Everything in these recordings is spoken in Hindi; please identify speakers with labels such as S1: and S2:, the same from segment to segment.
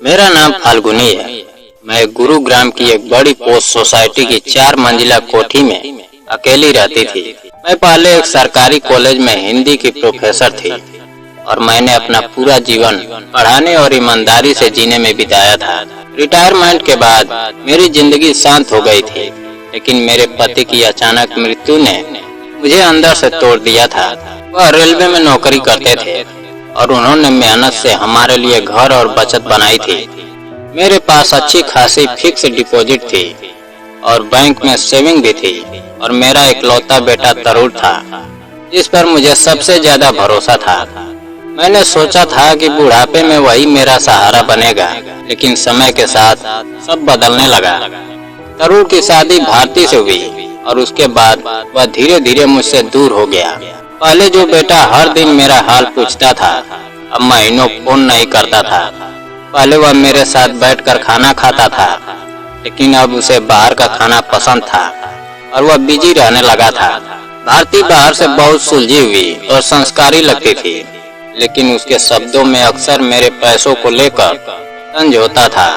S1: मेरा नाम फाल्गुनी है। मैं गुरुग्राम की एक बड़ी पोस्ट सोसाइटी की 4 मंजिला कोठी में अकेली रहती थी। मैं पहले एक सरकारी कॉलेज में हिंदी की प्रोफेसर थी और मैंने अपना पूरा जीवन पढ़ाने और ईमानदारी से जीने में बिताया था। रिटायरमेंट के बाद मेरी जिंदगी शांत हो गई थी, लेकिन मेरे पति की अचानक मृत्यु ने मुझे अंदर से तोड़ दिया था। वह रेलवे में नौकरी करते थे और उन्होंने मेहनत से हमारे लिए घर और बचत बनाई थी। मेरे पास अच्छी खासी फिक्स डिपॉजिट थी और बैंक में सेविंग भी थी और मेरा इकलौता बेटा तरुण था, जिस पर मुझे सबसे ज्यादा भरोसा था। मैंने सोचा था कि बुढ़ापे में वही मेरा सहारा बनेगा, लेकिन समय के साथ सब बदलने लगा। तरुण की शादी भारती से हुई और उसके बाद वह धीरे धीरे मुझसे दूर हो गया। पहले जो बेटा हर दिन मेरा हाल पूछता था, अब महीनों फोन नहीं करता था। पहले वह मेरे साथ बैठकर खाना खाता था, लेकिन अब उसे बाहर का खाना पसंद था और वह बिजी रहने लगा था। भारती बाहर से बहुत सुलझी हुई और संस्कारी लगती थी, लेकिन उसके शब्दों में अक्सर मेरे पैसों को लेकर तंज होता था।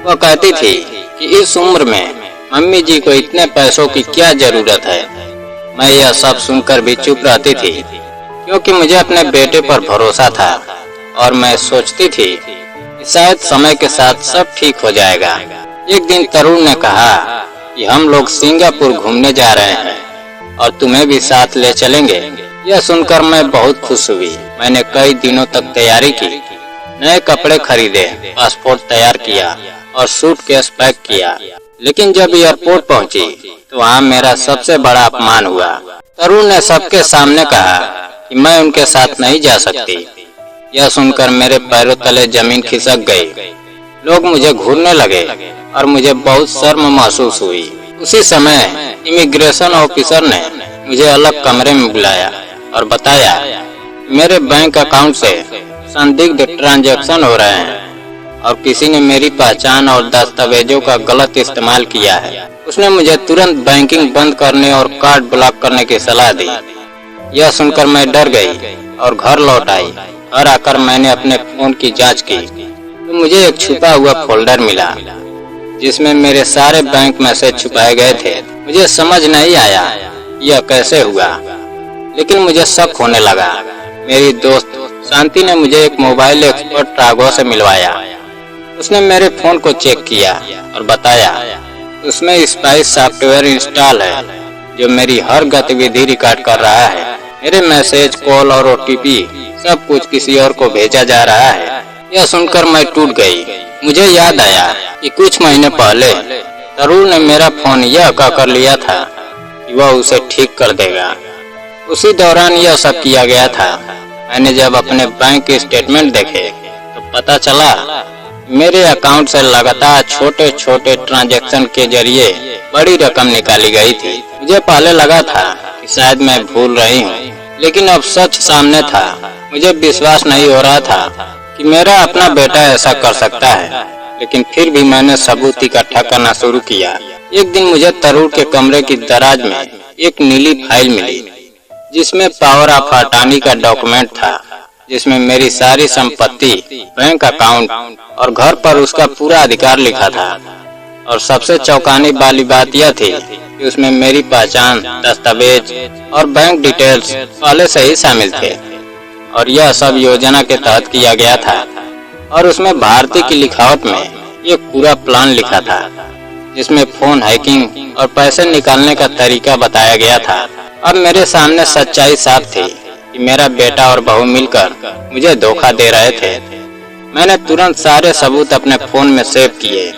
S1: वह कहती थी कि इस उम्र में मम्मी जी को इतने पैसों की क्या जरूरत है। मैं यह सब सुनकर भी चुप रहती थी, क्योंकि मुझे अपने बेटे पर भरोसा था और मैं सोचती थी कि शायद समय के साथ सब ठीक हो जाएगा। एक दिन तरुण ने कहा कि हम लोग सिंगापुर घूमने जा रहे हैं और तुम्हें भी साथ ले चलेंगे। यह सुनकर मैं बहुत खुश हुई। मैंने कई दिनों तक तैयारी की, नए कपड़े खरीदे, पासपोर्ट तैयार किया और सूटकेस पैक किया, लेकिन जब एयरपोर्ट पहुंची तो वहाँ मेरा सबसे बड़ा अपमान हुआ। तरुण ने सबके सामने कहा कि मैं उनके साथ नहीं जा सकती। यह सुनकर मेरे पैरों तले जमीन खिसक गई। लोग मुझे घूरने लगे और मुझे बहुत शर्म महसूस हुई। उसी समय इमिग्रेशन ऑफिसर ने मुझे अलग कमरे में बुलाया और बताया मेरे बैंक अकाउंट से संदिग्ध ट्रांजैक्शन हो रहे हैं और किसी ने मेरी पहचान और दस्तावेजों का गलत इस्तेमाल किया है। उसने मुझे तुरंत बैंकिंग बंद करने और कार्ड ब्लॉक करने की सलाह दी। यह सुनकर मैं डर गई और घर लौट आई। घर आकर मैंने अपने फोन की जांच की तो मुझे एक छुपा हुआ फोल्डर मिला, जिसमें मेरे सारे बैंक मैसेज छुपाए गए थे। मुझे समझ नहीं आया यह कैसे हुआ, लेकिन मुझे शक होने लगा। मेरी दोस्त शांति ने मुझे एक मोबाइल एक्सपर्ट राघव से मिलवाया। उसने मेरे फोन को चेक किया और बताया उसमें स्पाइस सॉफ्टवेयर इंस्टॉल है, जो मेरी हर गतिविधि रिकॉर्ड कर रहा है। मेरे मैसेज, कॉल और ओटीपी सब कुछ किसी और को भेजा जा रहा है। यह सुनकर मैं टूट गई। मुझे याद आया कि कुछ महीने पहले तरुण ने मेरा फोन यह कहकर लिया था कि वह उसे ठीक कर देगा। उसी दौरान यह सब किया गया था। मैंने जब अपने बैंक के स्टेटमेंट देखे तो पता चला मेरे अकाउंट से लगातार छोटे छोटे ट्रांजैक्शन के जरिए बड़ी रकम निकाली गई थी। मुझे पहले लगा था कि शायद मैं भूल रही हूँ, लेकिन अब सच सामने था। मुझे विश्वास नहीं हो रहा था कि मेरा अपना बेटा ऐसा कर सकता है, लेकिन फिर भी मैंने सबूत इकट्ठा करना शुरू किया। एक दिन मुझे तरुण के कमरे की दराज में एक नीली फाइल मिली, जिसमें पावर ऑफ अटॉर्नी का डॉक्यूमेंट था, जिसमें मेरी सारी संपत्ति, बैंक अकाउंट और घर पर उसका पूरा अधिकार लिखा था। और सबसे चौंकाने वाली बात यह थी कि उसमें मेरी पहचान, दस्तावेज और बैंक डिटेल्स पहले से ही शामिल थे और यह सब योजना के तहत किया गया था। और उसमें भारती की लिखावट में एक पूरा प्लान लिखा था, जिसमें फोन हैकिंग और पैसे निकालने का तरीका बताया गया था। अब मेरे सामने सच्चाई साफ थी कि मेरा बेटा और बहू मिलकर मुझे धोखा दे रहे थे। मैंने तुरंत सारे सबूत अपने फोन में सेव किए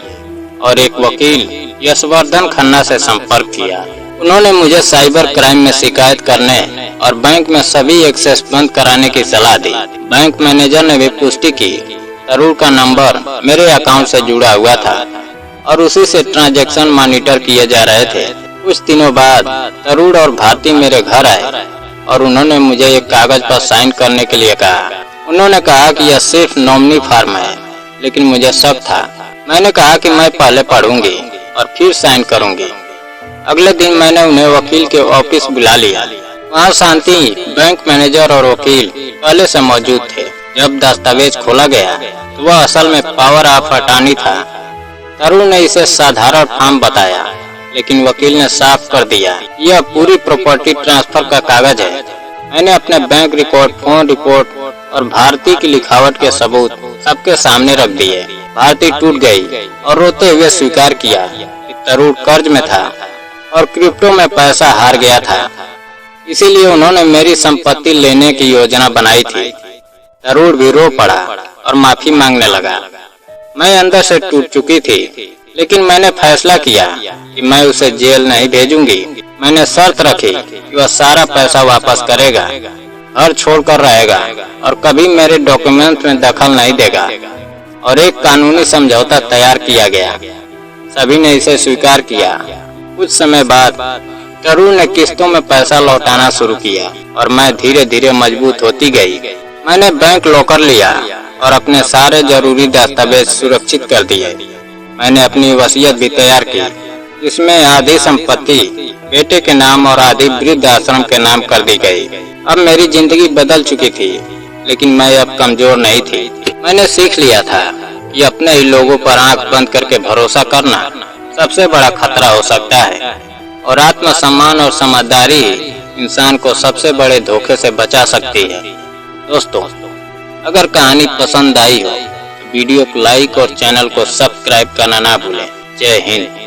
S1: और एक वकील यशवर्धन खन्ना से संपर्क किया। उन्होंने मुझे साइबर क्राइम में शिकायत करने और बैंक में सभी एक्सेस बंद कराने की सलाह दी। बैंक मैनेजर ने भी पुष्टि की तरुण का नंबर मेरे अकाउंट से जुड़ा हुआ था और उसी से ट्रांजैक्शन मॉनिटर किए जा रहे थे। कुछ दिनों बाद तरुण और भारती मेरे घर आए और उन्होंने मुझे एक कागज पर साइन करने के लिए कहा। उन्होंने कहा कि यह सिर्फ नॉमिनी फॉर्म है, लेकिन मुझे शक था। मैंने कहा कि मैं पहले पढ़ूंगी और फिर साइन करूंगी। अगले दिन मैंने उन्हें वकील के ऑफिस बुला लिया। वहाँ शांति, बैंक मैनेजर और वकील पहले से मौजूद थे। जब दस्तावेज खोला गया तो वह असल में पावर ऑफ अटॉर्नी था। तरुण ने इसे साधारण फॉर्म बताया, लेकिन वकील ने साफ कर दिया, यह पूरी प्रॉपर्टी ट्रांसफर का कागज है। मैंने अपने बैंक रिकॉर्ड, फोन रिकॉर्ड और भारती की लिखावट के सबूत सबके सामने रख दिए। भारती टूट गई और रोते हुए स्वीकार किया कि तरुण कर्ज में था और क्रिप्टो में पैसा हार गया था, इसीलिए उन्होंने मेरी संपत्ति लेने की योजना बनाई थी। तरुण भी रो पड़ा और माफी मांगने लगा। मैं अंदर से टूट चुकी थी, लेकिन मैंने फैसला किया कि मैं उसे जेल नहीं भेजूंगी। मैंने शर्त रखी कि वह सारा पैसा वापस करेगा, घर छोड़कर रहेगा और कभी मेरे डॉक्यूमेंट में दखल नहीं देगा। और एक कानूनी समझौता तैयार किया गया। सभी ने इसे स्वीकार किया। कुछ समय बाद तरुण ने किस्तों में पैसा लौटाना शुरू किया और मैं धीरे धीरे मजबूत होती गई। मैंने बैंक लॉकर लिया और अपने सारे जरूरी दस्तावेज सुरक्षित कर दिए। मैंने अपनी वसीयत भी तैयार की, जिसमें आधी संपत्ति बेटे के नाम और आधी वृद्ध आश्रम के नाम कर दी गई। अब मेरी जिंदगी बदल चुकी थी, लेकिन मैं अब कमजोर नहीं थी। मैंने सीख लिया था कि अपने ही लोगों पर आंख बंद करके भरोसा करना सबसे बड़ा खतरा हो सकता है, और आत्मसम्मान और समझदारी इंसान को सबसे बड़े धोखे से बचा सकती है। दोस्तों, अगर कहानी पसंद आई हो तो वीडियो को लाइक और चैनल को सब्सक्राइब करना ना भूलें। जय हिंद।